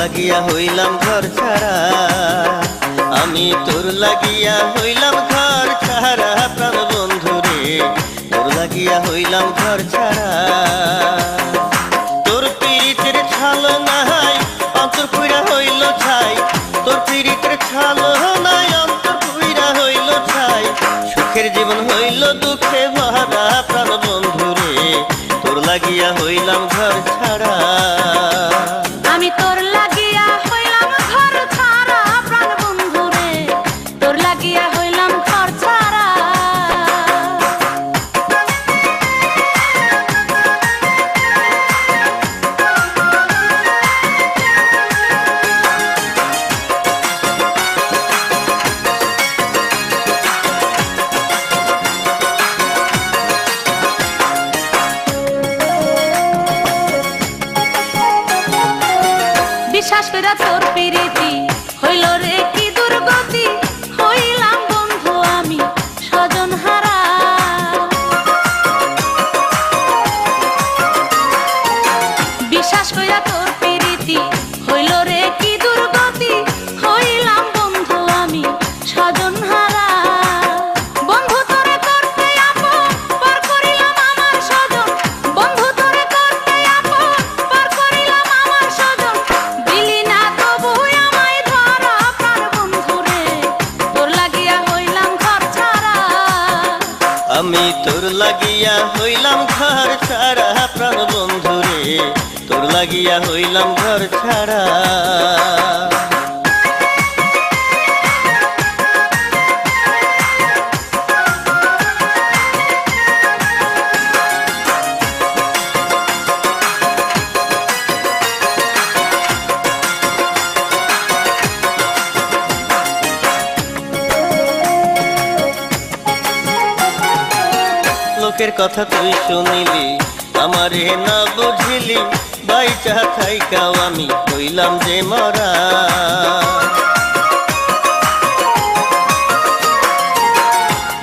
লাগিয়া হইলাম ঘর ছাড়া, আমি তোর লাগিয়া হইলাম ঘর ছাড়া। প্রাণ বন্ধু রে তোর লাগিয়া হইলাম ঘর ছাড়া। তোর পীড়িতের ছালো নাই অন্তর পুইরা হইল ছাই, তোর পীড়িতের ছালো নাই অন্তর পুইরা হইল ছাই। সুখের জীবন হইল দুঃখে ভরা, প্রাণ বন্ধু রে তোর লাগিয়া হইলাম ঘর ছাড়া। আমি তোর লাগিয়া হইলাম ঘর ছাড়া, প্রাণ বন্ধু রে তোর লাগিয়া হইলাম ঘর ছাড়া। বিশ্বাস কইরা তোর প্রীতি হইল রে কি দুর্গতি, হইলাম বন্ধু আমি স্বজন হারা। বিশ্বাস কইরা তোর প্রীতি হইল রে কি দুর্গতি, হইলাম বন্ধু আমি স্বজন হারা। বন্ধু তোরে করতে আপন পর করিলাম আমার স্বজন, বন্ধু তোরে করতে আপন পর করিলাম আমার স্বজন। দিলি না তবু আমায় ধরা, প্রাণ বন্ধু রে তোর লাগিয়া হইলাম ঘর ছাড়া। আমি তোর লাগিয়া হইলাম ঘর ছাড়া, প্রাণ বন্ধু রে তোর লাগিয়া হইলাম ঘর ছাড়া। লোকের কথা তুই শুনিলি আমারে না বুঝিলি, বাইচা থাইকাও আমি হইলাম যে মরা।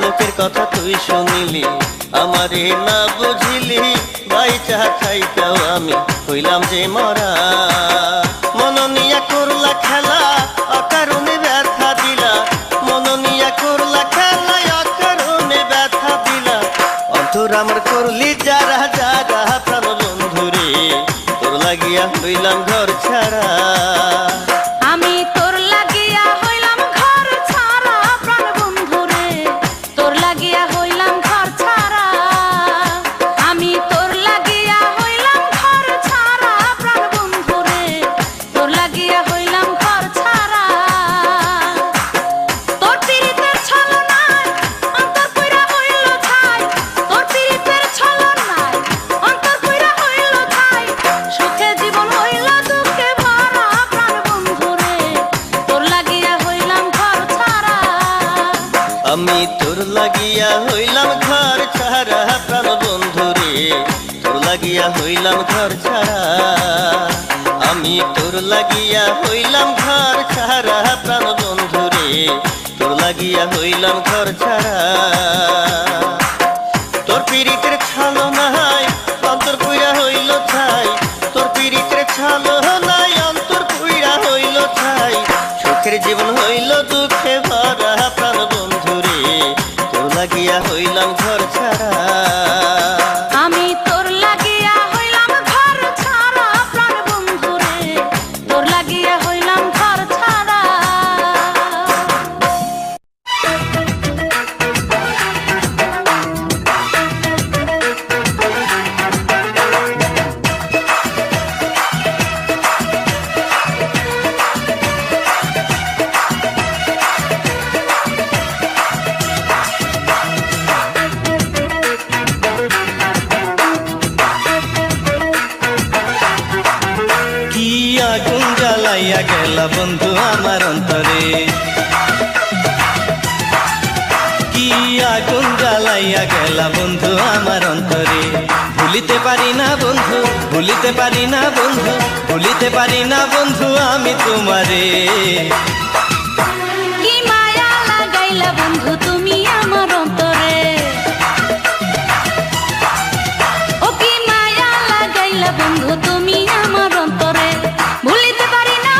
লোকের কথা তুই শুনিলি আমারে না বুঝিলি, বাইচা থাইকাও আমি হইলাম যে মরা। মননিয়া করলা খেলা অকারণে ব্যথা দিলা, মননিয়া করলা খেলা অকারণে ব্যথা দিলা। অন্তর আমার করলি যারা যারা, প্রাণ বন্ধু রে তোর লাগিয়া হইলাম ঘর ছাড়া। আমি তোর লাগিয়া হইলাম ঘর ছাড়া, প্রাণ বন্ধু রে তোর লাগিয়া হইলাম ঘর ছাড়া। আমি তোর লাগিয়া হইলাম ঘর ছাড়া, প্রাণ বন্ধু রে তোর লাগিয়া হইলাম ঘর ছাড়া। তোর পীড়িতের ছলো নাই অন্তর পুইরা হইল ছাই, তোর পীড়িতের ছলো নাই অন্তর পুইরা হইল ছাই। সুখে জীবন হইল দুঃখে ভরা, প্রাণ বন্ধু রে তোর লাগিয়া হইলাম ঘর ছাড়া। আমি তোর লাগিয়া হইলাম ঘর ছাড়া, প্রাণ বন্ধু রে তোর লাগিয়া হইলাম ঘর ছাড়া। আমি তোর লাগিয়া হইলাম ঘর ছাড়া, প্রাণ বন্ধু রে তোর লাগিয়া হইলাম ঘর ছাড়া। তোর পীড়িতের ছালো নাই অন্তর পুইরা হইল ছাই, তোর পীড়িতের ছালো নাই অন্তর পুইরা হইল ছাই। সুখের জীবন হইল দুঃখে ভরা, প্রাণ বন্ধু রে তোর লাগিয়া হইলাম ঘর ছাড়া। আমি তোর লাগিয়া হইলাম ঘর ছাড়া, প্রাণ বন্ধু রে তোর লাগিয়া হইলাম ঘর ছাড়া। কি আগুন জ্বালাইয়া গেলা বন্ধু আমার অন্তরে, কি আগুন জ্বালাইয়া গেলা বন্ধু আমার অন্তরে। ভুলিতে পারি না বন্ধু, ভুলিতে পারি না বন্ধু, ভুলিতে পারি না বন্ধু আমি তোমারে। কি মায়া লাগাইলা বন্ধু তুমি আমার অন্তরে, ও কি মায়া লাগাইলা বন্ধু তুমি আমার অন্তরে। ভুলিতে পারি না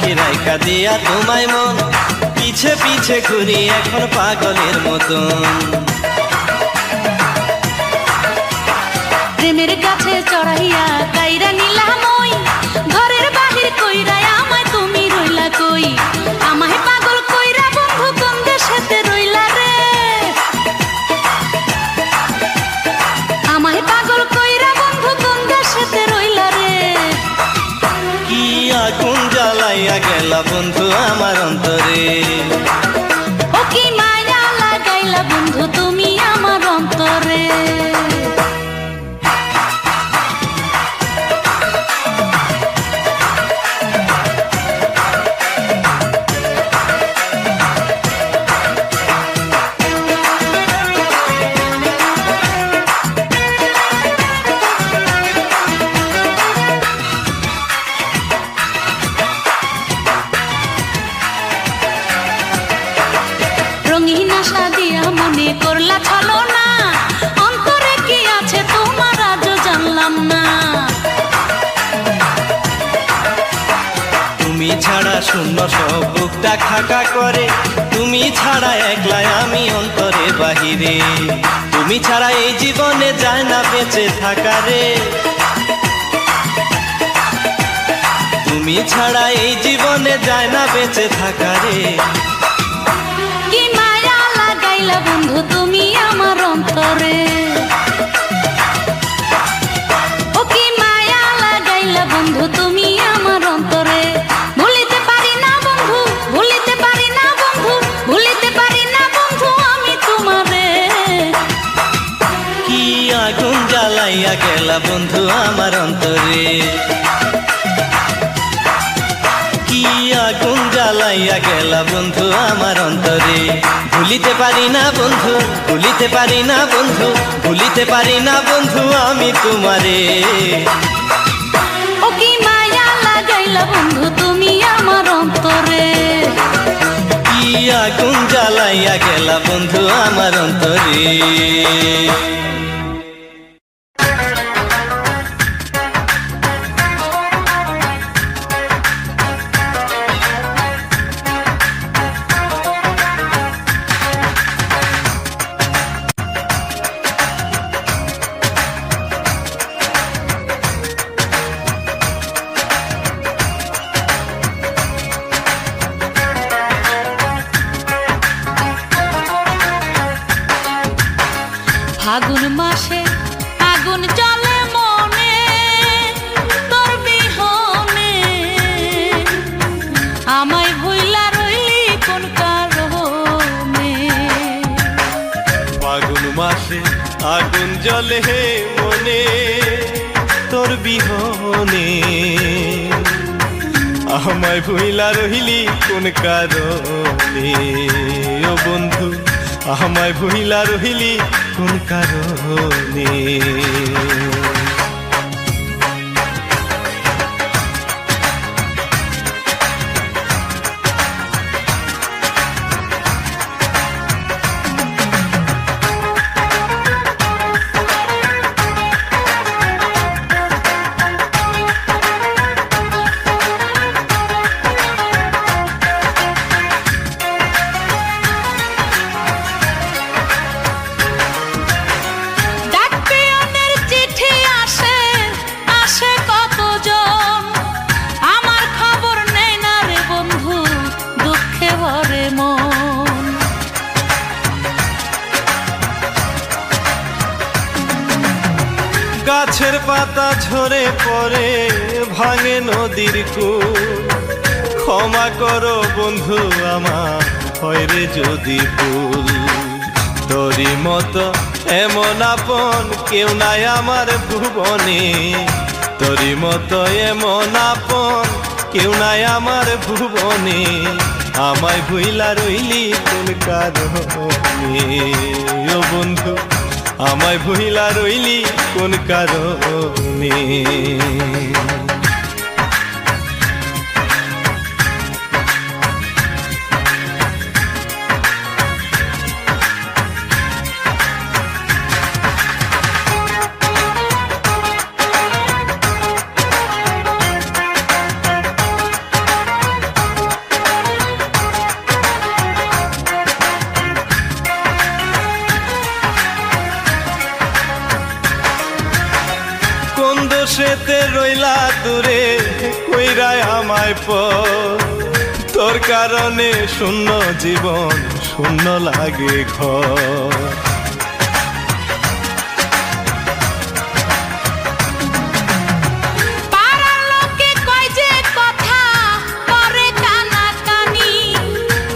হাসি রাইখা দিয়া তোমায় মন পিছে পিছে ঘুরি এখন পাগলের মতন। প্রেমের গাছে চড়াইয়া কাইরা নিলাম ওই, ঘরের বাহির কইরা আমায় তুমি রইলা কই। আমায় পাগল কইরা বন্ধু কোন দেশেতে রইলা রে, আমায় পাগল কইরা বন্ধু কোন দেশেতে রইলা রে। কি আগুন জ্বালাইয়া গেলা বন্ধু আমার অন্তরে, ও কি মায়া লাগাইলা বন্ধু তুমি আমার অন্তরে। রঙিন আশা দিয়া মনে করলা ছলনা, অন্তরে কি আছে তোমার আজও জানলাম না। তুমি ছাড়া শূন্য সব বুকটা খাকা করে, তুমি ছাড়া একলা আমি অন্তরে বাহিরে, তুমি ছাড়া এই জীবনে যায় না বেঁচে থাকা রে, তুমি ছাড়া এই জীবনে যায় না বেঁচে থাকা রে। কি মায়া লাগাইলা বন্ধু তুমি আমার অন্তরে, ও কি মায়া লাগাইলা বন্ধু তুমি আমার অন্তরে। ভুলিতে পারি না বন্ধু, ভুলিতে পারি না বন্ধু, ভুলিতে পারি না বন্ধু আমি তোমারে। কি আগুন জ্বালাইয়া গেলা বন্ধু আমার অন্তরে, কি আগুন জ্বালাইয়া গেলা বন্ধু আমার অন্তরে। ভুলিতে পারি না বন্ধু, ভুলিতে পারি না বন্ধু, ভুলিতে পারি না বন্ধু আমি তোমারে। ও কি মায়া লাগাইলা বন্ধু তুমি আমার অন্তরে, কি আগুন জ্বালাইয়া গেলা বন্ধু আমার অন্তরে। ফাগুন মাসে আগুন জ্বলে মনে তোর বিহনে, আমায় ভুইলা রইলি কোন কারণে। ফাগুন মাসে আগুন জ্বলে মনে তোর বিহনে, আমায় ভুইলা রহিলি কোন কারণে। ও বন্ধু আমায় ভুইলা রহিলি কোন কারণে। গাছের পাতা ঝরে পড়ে ভাঙে নদীর কূল, ক্ষমা করো বন্ধু আমার হয় রে যদি ভুল। তোরই মতো এমন আপন কেউ নাই আমার ভুবনে, তোরই মতো এমন আপন কেউ নাই আমার ভুবনে। আমায় ভুইলা রইলি কোন কারণে ও বন্ধু, আমায় ভুইলা রইলি কোন কারণে। যেতে রইলা দূরে কইরায় আমায় পর, তোর কারণে শূন্য জীবন শূন্য লাগে ঘর। পাড়ার লোকে কয় যে কথা করে কানাকানি,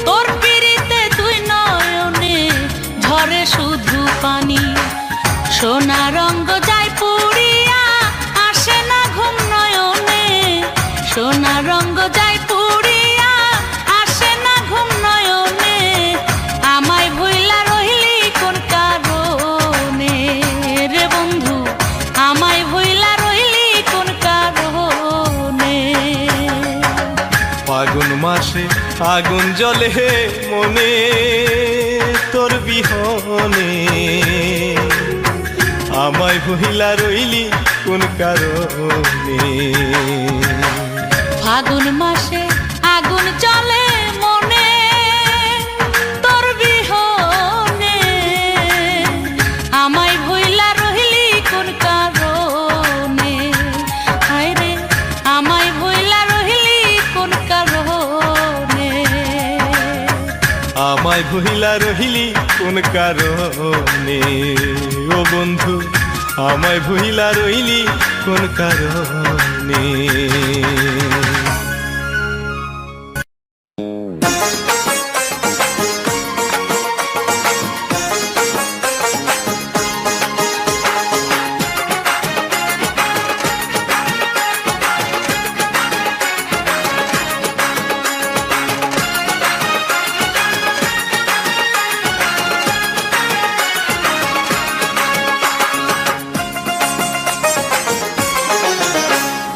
তোর পিড়িতে দুই নয়নে ঝরে শুধু পানি। সোনা রঙ্গ যায় পুড়িয়া আসে না ঘুম নয়নে, সোনা রঙ্গ যায় পুড়িয়া আসে না ঘুম নয়নে। আমায় ভুইলা রহিলি কোন কারণে রে বন্ধু, আমায় ভুইলা রহিলি কোন কারণে। ফাগুন মাসে আগুন জ্বলে মনে তোর বিহনে, আমায় ভুইলা রইলি কোন কারণে। ফাগুন মাসে আগুন জ্বলে মনে তোর বিহনে, আমায় ভুইলা রহিলি কোন কারণে। হায় রে আমায় ভুইলা রহিলি কোন কারণে। আমায় ভুইলা রহিলি কোন কারণে। ও বন্ধু আমায় ভুইলা রইলি কোন কারণে।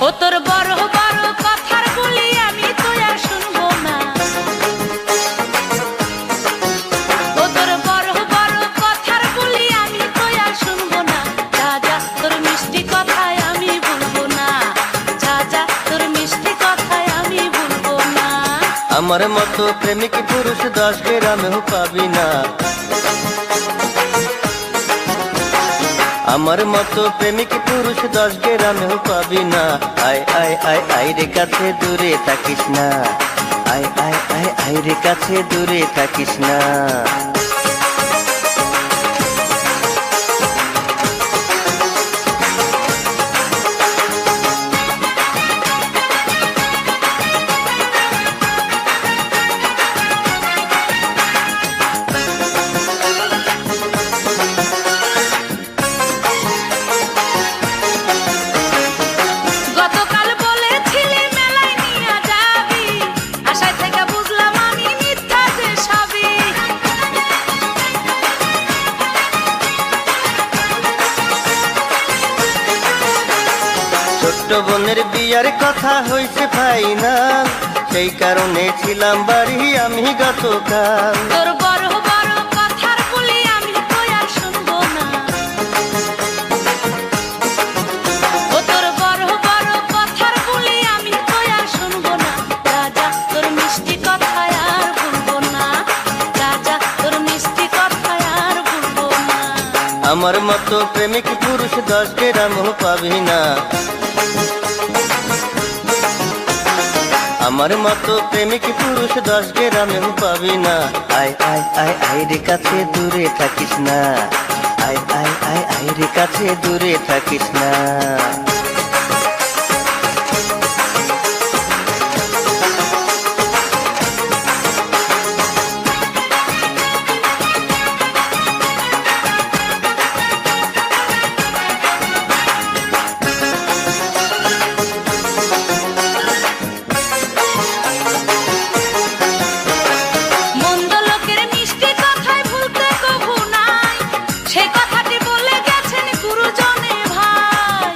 ও তোর বড় বড় কথার বলি আমি তো আর শুনবো না, ও তোর বড় বড় কথার বলি আমি তো আর শুনবো না। যা যা তোর মিষ্টি কথায় আমি ভুলবো না, যা যা তোর মিষ্টি কথায় আমি ভুলবো না। আমার মতো প্রেমিক পুরুষ 10 গ্রামেও পাবি না, আমার মতো প্রেমিক পুরুষ 10 গ্রামেও পাবি না। আয় আয় আয় আয় রে কাছে দূরে থাকিস না, আয় আয় আয় আয় রে কাছে দূরে থাকিস না। গতকাল বলেছিলি মেলায় নিয়া যাবি, আশায় থেকে বুঝলাম আমি মিথ্যা যে সবই। ছোট্ট বোনের বিয়ার কথা হইছে ফাইনাল, সেই কারণে ছিলাম বাড়ি আমি গতকাল। তোর বড় বড় কথার বলি আমি তো আর শুনবো না, ও তোর বড় বড় কথার বলি আমি তো আর শুনবো না। রাজা তোর মিষ্টি কথায় আর ভুলবো না, রাজা তোর মিষ্টি কথায় আর ভুলবো না। আমার মতো প্রেমিক পুরুষ 10 গ্রামেও পাবি না, আমার মতো প্রেমিক পুরুষ 10 গ্রামেও পাবি না। আয় আয় আয় আয় রে কাছে দূরে থাকিস না, আয় আয় আয় আয় রে কাছে দূরে থাকিস না। মন্দ লোকের মিষ্টি কথায় ভুলতে কভু নাই, সে কথাটি বলে গেছেন গুরুজনে ভাই।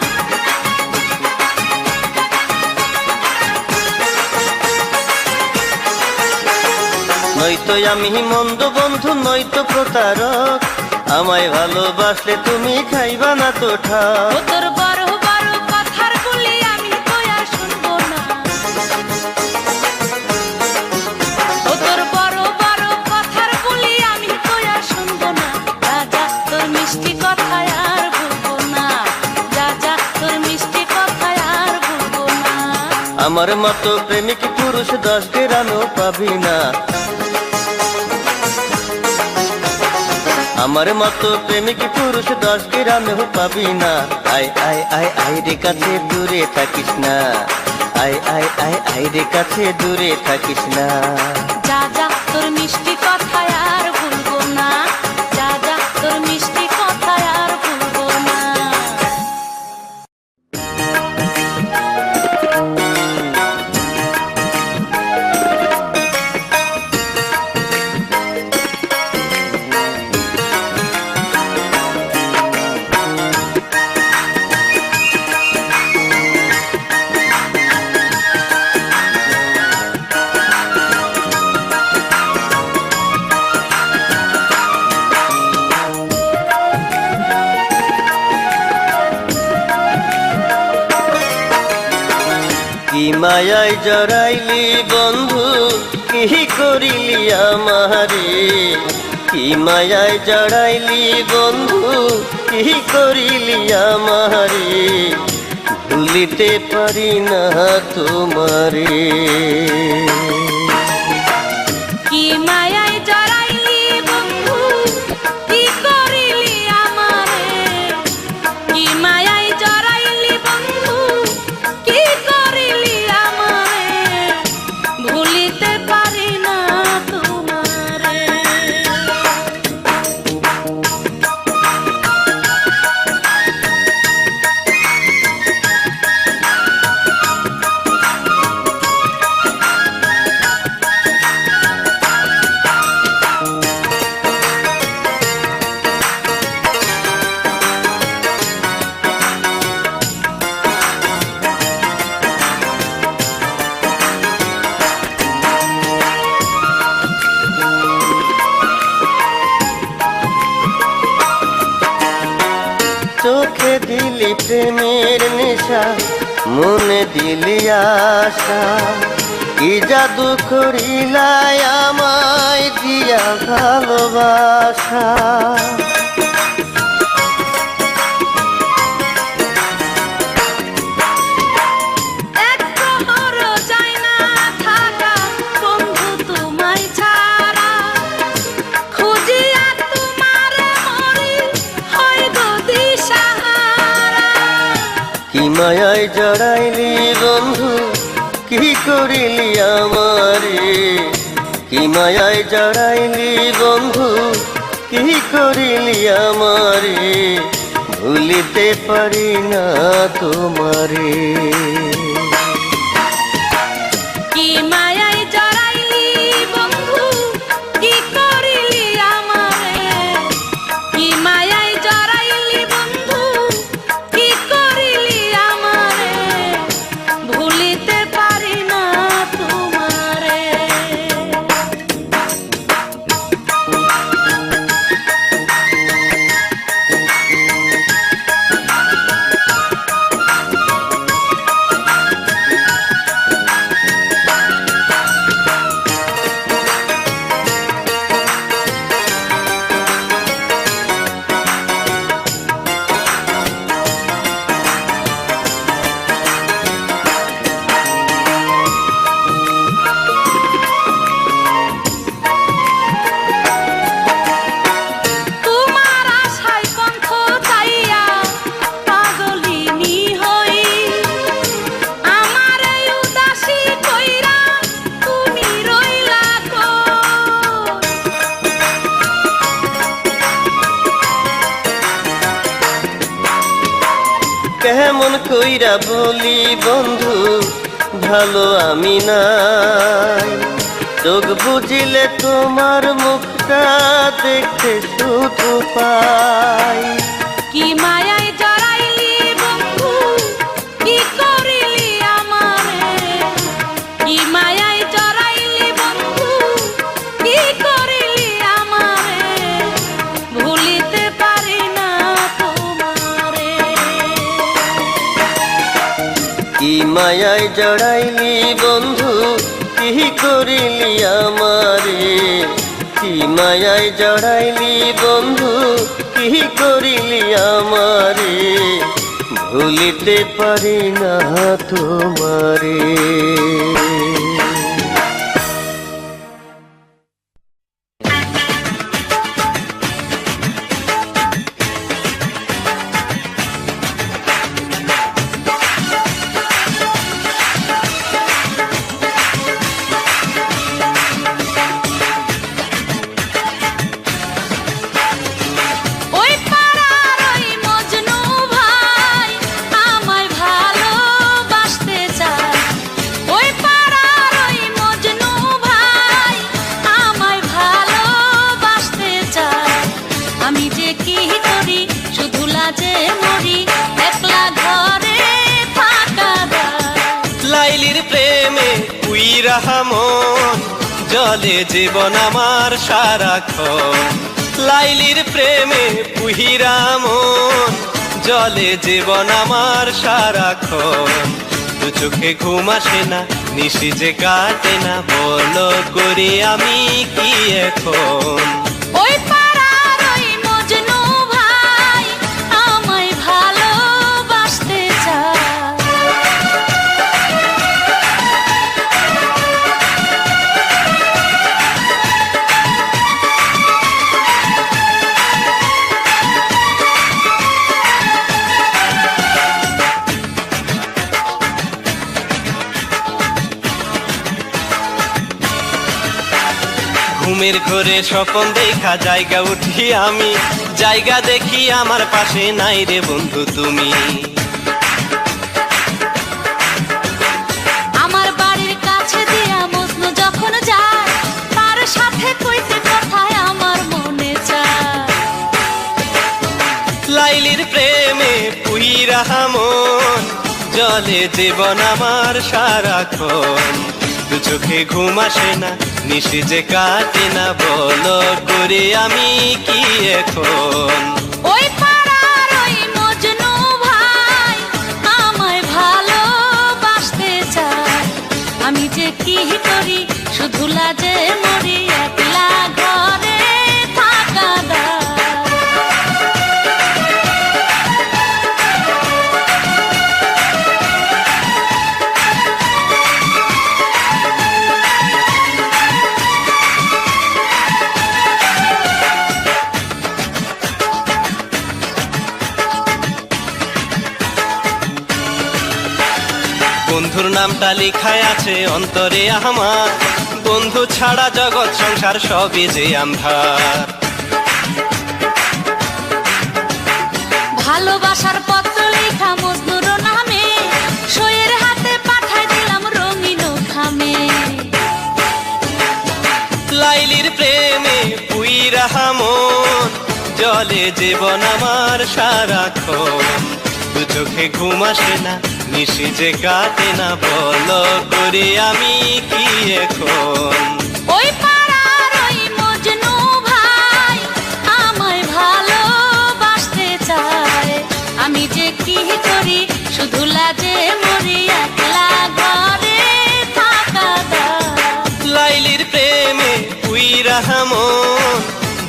নয়তো আমি মন্দ বন্ধু নয়তো প্রতারক, আমায় ভালোবাসলে তুমি খাইবা না তো ঠাক। ও তোর বড় বড় কথার বলি আমি তো আর শুনবো না, ও তোর বড় বড় কথার বলি আমি তো আর শুনবো না। রাজা তোর মিষ্টি কথায় আর ভুলবো না, রাজা তোর মিষ্টি কথায় আমার মতো প্রেমিক পুরুষ 10 গ্রামেও পাবি না, আমার মতো প্রেমিক পুরুষ 10 গ্রামেও পাবি না। আই আই আই আই রে কাছে দূরে থাকিস না, আই আই আই আই রে কাছে দূরে থাকিস না। যা যা তোর মিষ্টি কথায় আর ভুলবো না, যা যা তোর মিষ্টি কথায় আর ভুলবো না। কি মায়ায় জড়াইলি বন্ধু, কি করিলি আমারে, কি মায়ায় জড়াইলি বন্ধু, কি করিলি আমারে, ভুলিতে পারি না তোমারে। কি মায়ায় জড়াইলি বন্ধু, কি করিলি আমারে, কি মায়ায় জড়াইলি বন্ধু, কি করিলি আমারে, ভুলিতে পারি না তোমারে। চোখে দিলি প্রেমের নেশা, মনে দিলি আশা, কি জাদু করিলাই আমায় দিয়া ভালোবাসা। এক প্রহরও যায় না থাকা বন্ধু তোমায় ছাড়া, খুঁজিয়া তোমারে মরি হয় গো দিশাহারা। কি মায়ায় জড়াইলি বন্ধু, কি করিলি আমারে, কি মায়ায় জড়াইলি বন্ধু, কি করিলি আমারে, ভুলিতে পারি না তোমারে। কি মায়ায় জড়াইলি বন্ধু, কি করিলি আমারে, কি মায়ায় জড়াইলি বন্ধু, কি করিলি আমারে, ভুলিতে পারি না তোমারে। তোমার আশায় পন্থ চাইয়া পাগলিনী হই, আমার এই উদাসী কইরা তুমি রইলা কই। কেমন কইরা বলি বন্ধু, ভালো আমি নাই, চোখ বুঝিলে তোমার মুখটা দেখতে শুধু পাই। কি মায়ায় জড়াইলি বন্ধু, কি করিলি আমারে, কি মায়ায় জড়াইলি বন্ধু, কি করিলি আমারে, ভুলিতে পারি না তোমারে। কি মায়ায় জড়াইলি বন্ধু, কি করিলি আমারে, কি মায়ায় জড়াইলি বন্ধু, কি করিলি আমারে, ভুলিতে পারি না তোমারে। ওই পাড়ার ওই মজনু ভাই আমায় ভালোবাসতে চায়। ওই পাড়ার ওই মজনু ভাই আমায় ভালোবাসতে চায়। আমি যে কি করি শুধু লাজে মরি, একলা ঘরে থাকা দায়। লাইলির প্রেমে উইরা মন জলে জীবন আমার সারাক্ষণ। লাইলির প্রেমে পুহিরা মন জলে জীবন আমার সারাক্ষণ। দু চোখে ঘুম আসে না, নিশি যে কাটে না, বলো করি আমি কি এখন। ওই পাড়ার ওই মজনু ভাই আমায় ভালোবাসতে চায়। ঘুমের ঘরে স্বপ্ন দেখা জায়গা উঠি আমি, জায়গা দেখি আমার পাশে নাই রে বন্ধু তুমি। আমার বাড়ির কাছে দিয়া মজনু যখন যায়, তার সাথে কইতে কথায় আমার মনে চায়। লাইলির প্রেমে পুইরা মন জলে জীবন আমার সারাক্ষণ। দু চোখে ঘুম আসে না, নিশি যে কাটে না, বলো করে আমি কি এখন। ওই পাড়ার ওই মজনু ভাই আমায় ভালোবাসতে চায়। আমি যে কি করি শুধু লাজে মরি, একলা ঘরে থাকা দায়। বন্ধুর নামটা লেখায় আছে অন্তরে আমার, বন্ধু ছাড়া জগৎ সংসার সবই যে আন্ধার। ভালোবাসার পত্র লেখা মজনুর নামে, সইয়ের হাতে পাঠাই দিলাম রঙিন খামে। লাইলির প্রেমে পুইরা মন জলে জীবন আমার সারাক্ষণ। দু চোখে ঘুম আসে না, নিশি যে কাটে না, বলো করে আমি কি এখন। ওই পাড়ার ওই মজনু ভাই আমায় ভালোবাসতে চায়। আমি যে কি করি শুধু লাজে মরি, একলা ঘরে থাকা দায়। লাইলির প্রেমে পুইরা মন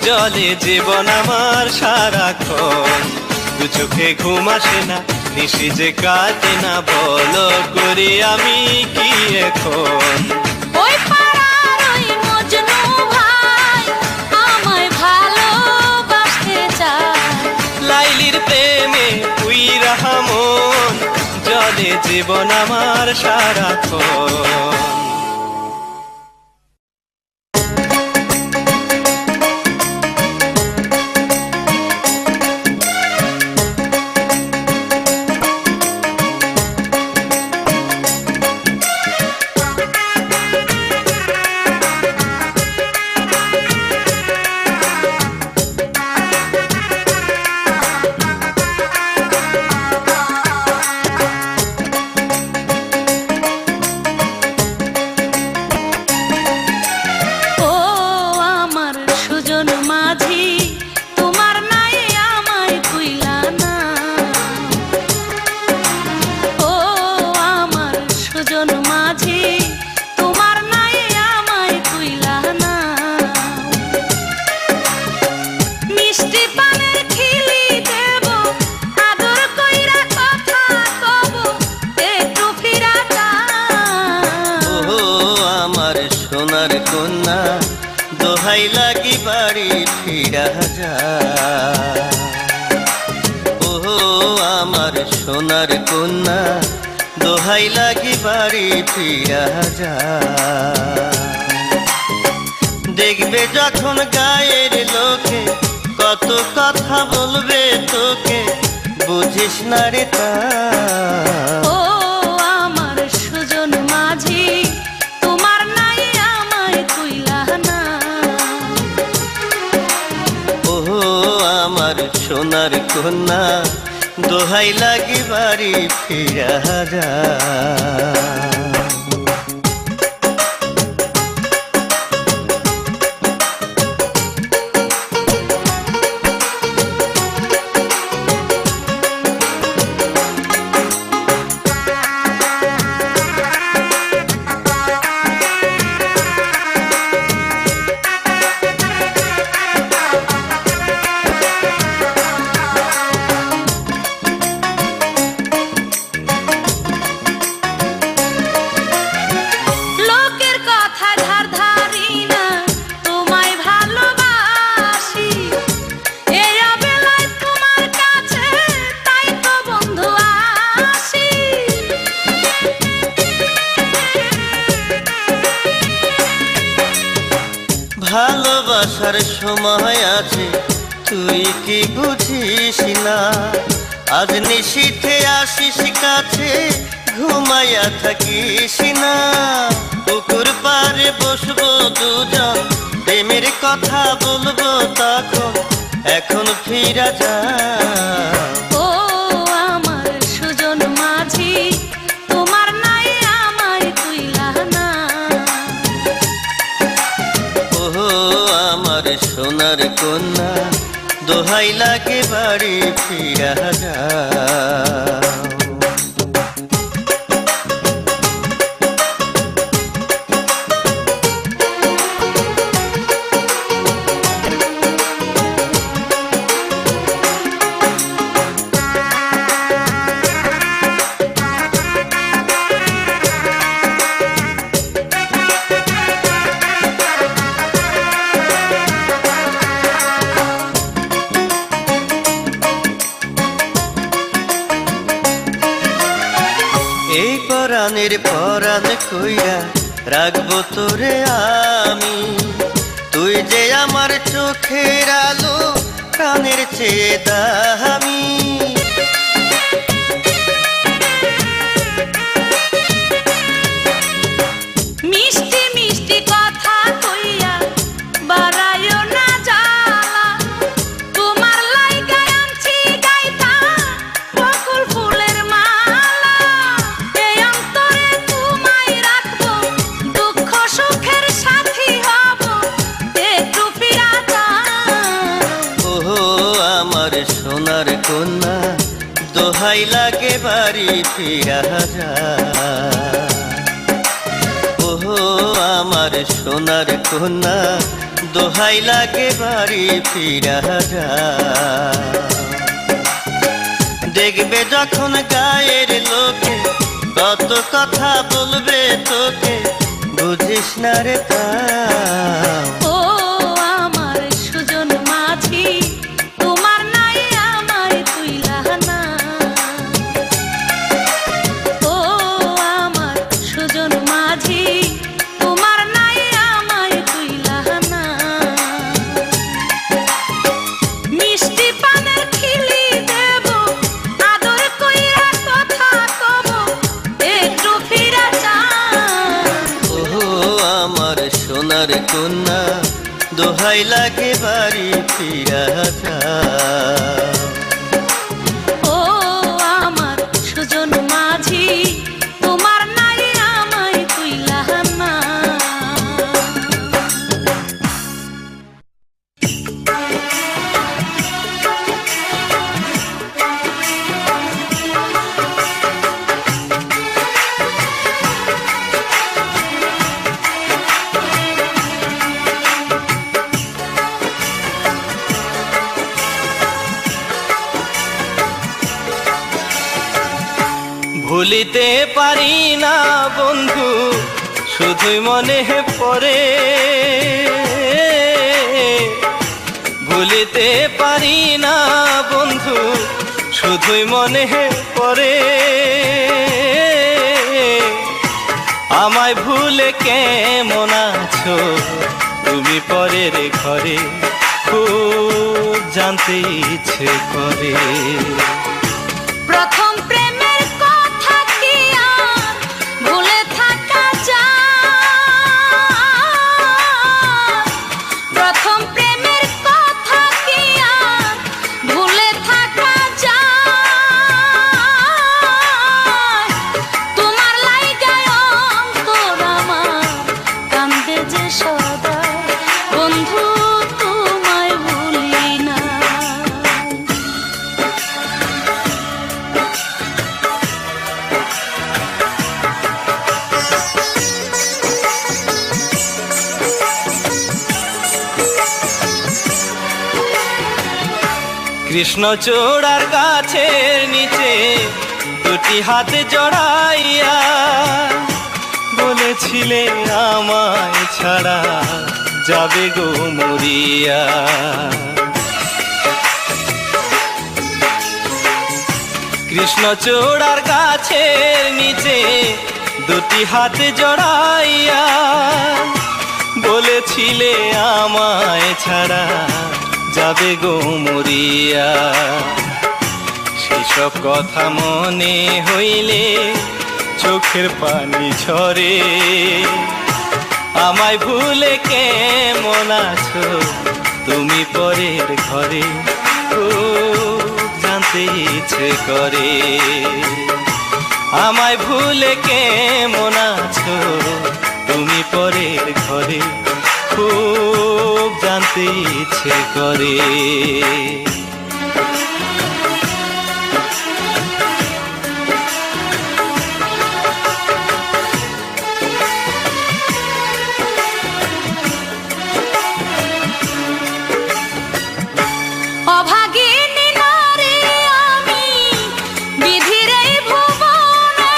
জলে জীবন আমার সারাক্ষণ। দু চোখে ঘুম আসে না, নিশি যে কাটে না, বলো করে আমি কি এখন। ওই পাড়ার ওই মজনু ভাই আমায় ভালোবাসতে চায়। লাইলির প্রেমে পুইরা মন জলে জীবন আমার সারাক্ষণ। কন্যা দোহাই লাগি বাড়ি ফিরা যা। ও আমার সোনার কন্যা দোহাই লাগি বাড়ি ফিরা যা। দেখবে যখন গায়ের লোকে কত কথা বলবে তোকে, বুঝিস না রে তা। ও আমার সুজন মাঝি, তোমার নাই আমায় কইলা না। ও আমার সোনার কন্যা দোহাই লাগি বাড়ি ফিরা যা। লোকের কথা ধার ধারি না, তোমায় ভালোবাসি। এই অবেলায় তোমার কাছে তাই তো বন্ধু আসি। ভালোবাসার সময় আছে তুই কি বুঝিস না, আজ নিশীথে আসিস কাছে ঘুমাইয়া থাকিস না। পুকুর পাড়ে বসবো দুজন, প্রেমের কথা বলবো তখন, এখন ফিরা যা। ও আমার সুজন মাঝি, তোমার নাই আমায় কইলা না। ও আমার সোনার কন্যা দোহাই লাগে বাড়ি ফিরা যা। এই পরাণের পরাণ কইরা রাখবো তোরে আমি, তুই যে আমার চোখের আলো প্রাণের চেয়ে দামি। মিষ্টি মিষ্টি কথা কইয়া বাড়াইও না জ্বালা, তোমার লাইগা আনছি গাইতা বকুল ফুলের মালা। এই অন্তরে তোমায় রাখবো, দুঃখ সুখের সাথী হব, একটু ফিরা যা। ও আমার সোনার কন্যা দোহাই লাগে বাড়ি ফিরা যা। ও আমার সোনার কন্যা দোহাই লাগে বাড়ি ফিরা যা। দেখবে যখন গায়ের লোকে কত কথা বলবে তোকে, বুঝিস না রে তা। ও আমার সুজন মাঝি, তোমার নাই আমায় কইলা না। ও আমার সুজন মাঝি, তোমার নাই আমায় কইলা না। মিষ্টি পানের খিলি দেব, আদর কইরা কথা কব, একটু ফিরা যা। ও আমার সোনার কন্যা দোহাই লাগে বাড়ি ফিরা যা। ও আমার সুজন মাঝি, তোমার নাই আমায় কইলা না। ভুলিতে পারি না বন্ধু শুধুই মনে পড়ে, ভুলিতে পারি না বন্ধু, শুধুই মনে পড়ে। আমায় ভুলে কেমন আছো তুমি পরের ঘরে, খুব জানতে ইচ্ছে করে। প্রথম প্রেমের কথা কি আর ভুলে থাকা যায়? প্রথম প্রেমের কথা কি আর ভুলে থাকা যায়? তোমার লাইগায় অন্তর আমার কান্দে যে সদা, বন্ধু তোমায় ভুলি না। কৃষ্ণচূড়ার গাছের নিচে দুটি হাতে জড়াইয়া বলেছিলে আমায় ছাড়া যাবে গো মরিয়া। কৃষ্ণচূড়ার গাছের নিচে দুটি হাতে জড়াইয়া বলেছিলে আমায় ছাড়া যাবে গো মরিয়া। সেসব কথা মনে হইলে চোখের পানি ঝরে। আমায় ভুলে কেমন আছো তুমি পরের ঘরে, খুব জানতে ইচ্ছে করে। আমায় ভুলে কেমন আছো তুমি পরের ঘরে, খুব জানতে ইচ্ছে করে। অভাগিনী নারী আমি বিধির এই ভুবনে,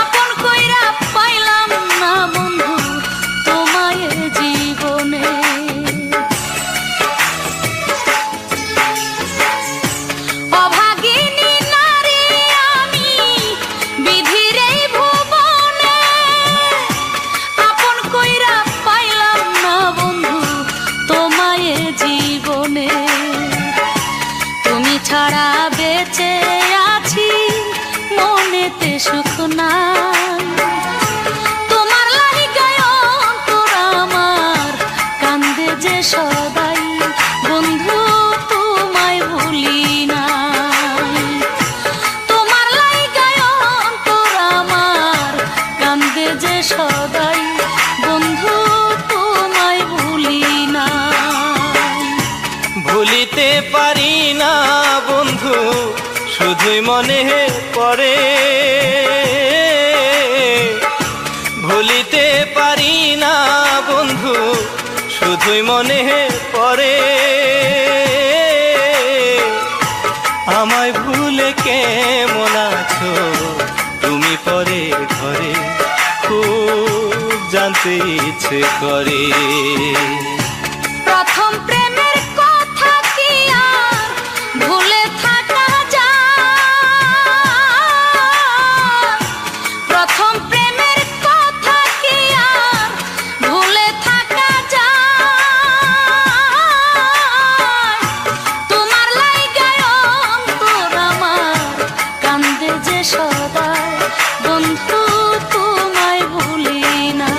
আপন কইরা পাইলাম না বন্ধু তোমায় জীবনে। অভাগিনী নারী আমি বিধির এই ভুবনে, আপন কইরা পাইলাম না বন্ধু তোমায় জীবনে। তুমি ছাড়া বেঁচে আছি মনেতে সুখ নাই, তোমার লাইগায় অন্তর আমার কান্দে যে সদাই, বন্ধু তোমায় ভুলি নাই। তোমার লাইগায় অন্তর আমার কান্দে যে সদাই, বন্ধু তোমায় ভুলি নাই। ভুলিতে পারি না বন্ধু, শুধুই মনে পড়ে। ভুলিতে পারি না বন্ধু, শুধুই মনে পড়ে। আমায় ভুলে কেমন আছো তুমি পরের ঘরে, খুব জানতে ইচ্ছে করে। প্রথম প্রেমের কথা কি আর ভুলে থাকা যায়? প্রথম প্রেমের কথা কি আর ভুলে থাকা যায়? তোমার লাইগায় অন্তর আমার কান্দে যে সদাই, বন্ধু তোমায় ভুলি না।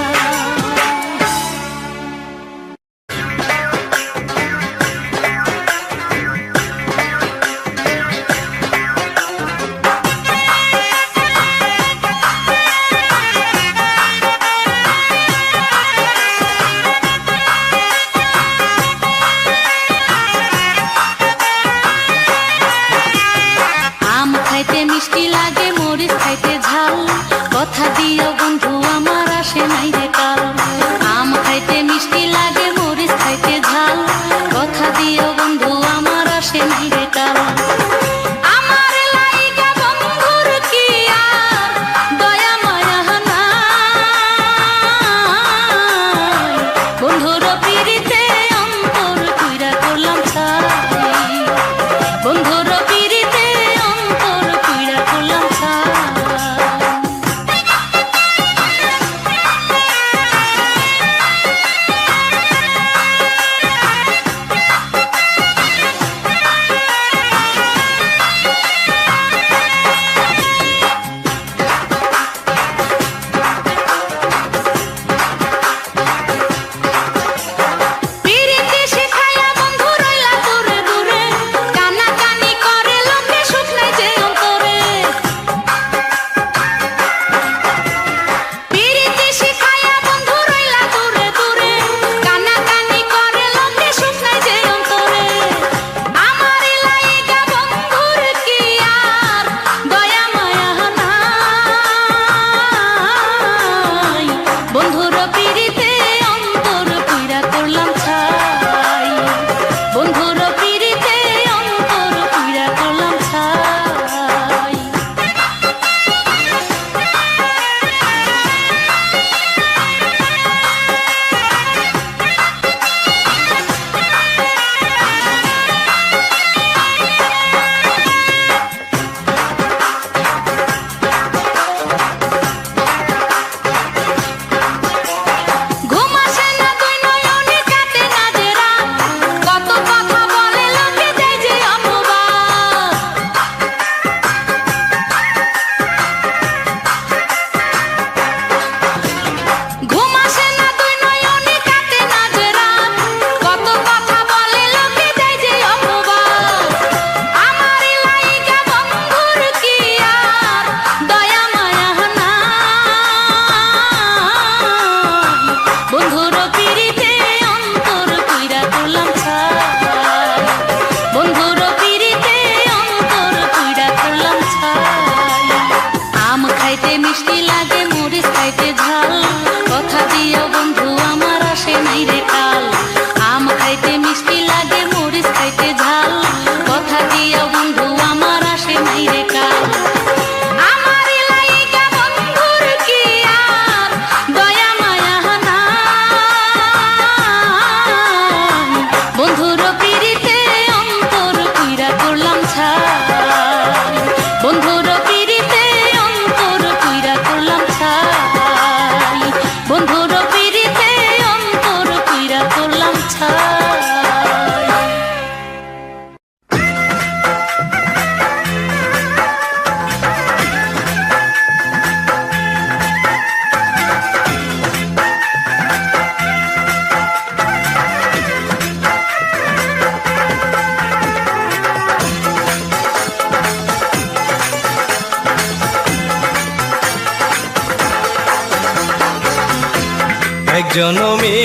এক জনমে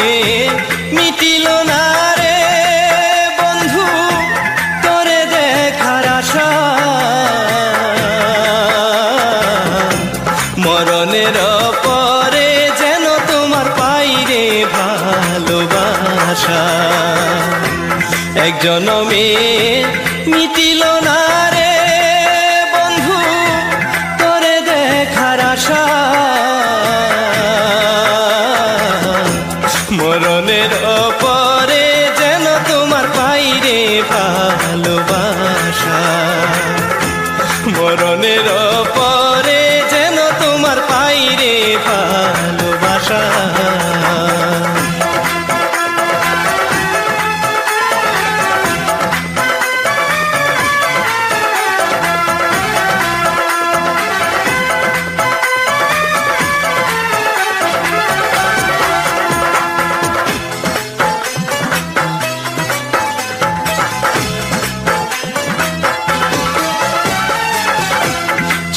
মিটিল না রে বন্ধু তোরে দেখার আশা, মরণের পরে যেন তোমার পাইরে ভালোবাসা। এক জনমে মিটিল না রে বন্ধু তোরে দেখার আশা, মরণের পরে যেন তোমার পাইরে ভালোবাসা, মরণের পরে যেন তোমার পাইরে ভালোবাসা।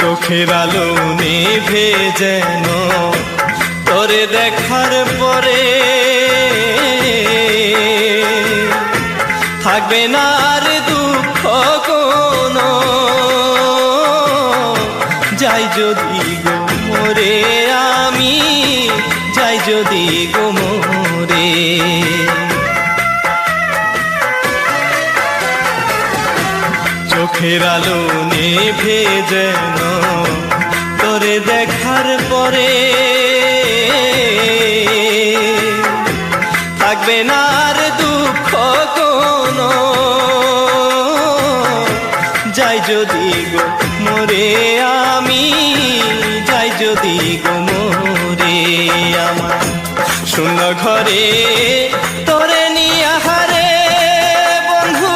চোখের আলো নিভে যেন তোরে দেখার পরে থাকবে না আর দুঃখ কোনো, যাই যদি গো মরে আমি, যাই যদি গো মরে। চোখের আলো নিভে যেন তোরে দেখার পরে থাকবে না আর দুঃখ কোনো, যাই যদি গো মরে আমি, যাই যদি গো মরে। আমার শূন্য ঘরে তোরে নিয়ে হারে বন্ধু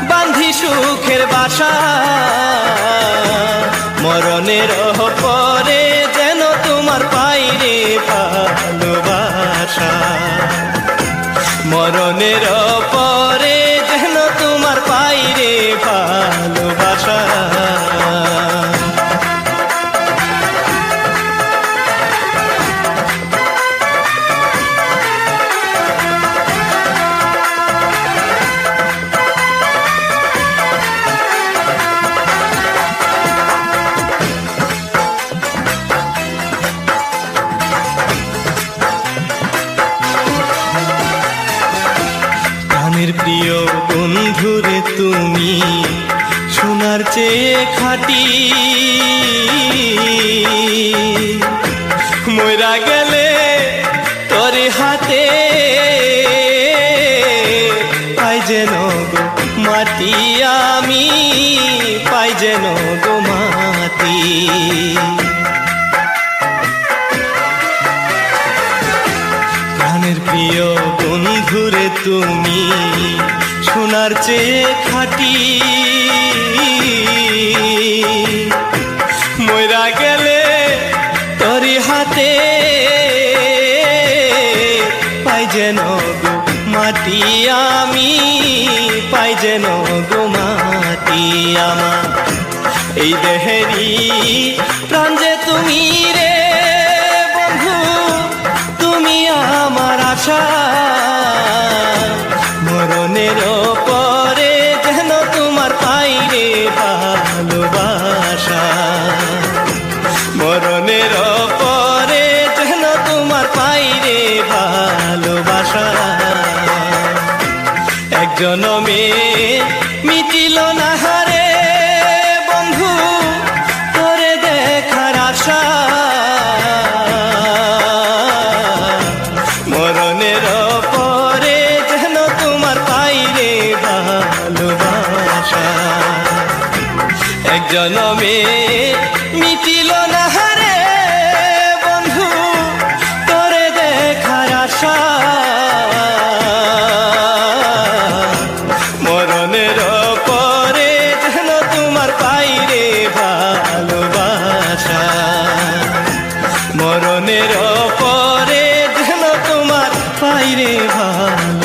বান্ধি সুখের বাসা, মরণের পরে যেন তোমার পাইরে ভালোবাসা, মরণের পরে যেন তোমার পাইরে ভালোবাসা। প্রিয় বন্ধুরে তুমি সোনার চেয়ে খাঁটি, মইরা গেলে তোর হাতে পাই যেন গো মাটি আমি, পাই যেন গো মাটি। প্রাণের প্রিয় বন্ধুরে তুমি সোনার চেয়ে খাঁটি, মইরা গেলে তোরি হাতে পাই যেন গো মাটি আমি, পাই যেন গো মাটি। আমার এই দেহেরি প্রাণ যে তুমি রে বন্ধু, তুমি আমার আশা, মরণের পরে যেন তোমার পাইরে ভালোবাসা, মরণের পরে যেন তোমার পাইরে ভালোবাসা। এক জনমে মিটিল না হারে বন্ধু তোরে দেখার আশা, মরণের পরে যেন তোমার পাইরে ভালোবাসা। এক জনমে মিটিল না হারে বন্ধু তোরে দেখার আশা, মরণের পরে যেন তোমার পাইরে ভালোবাসা, মরণের পরে যেন তোমার পাইরে ভালো।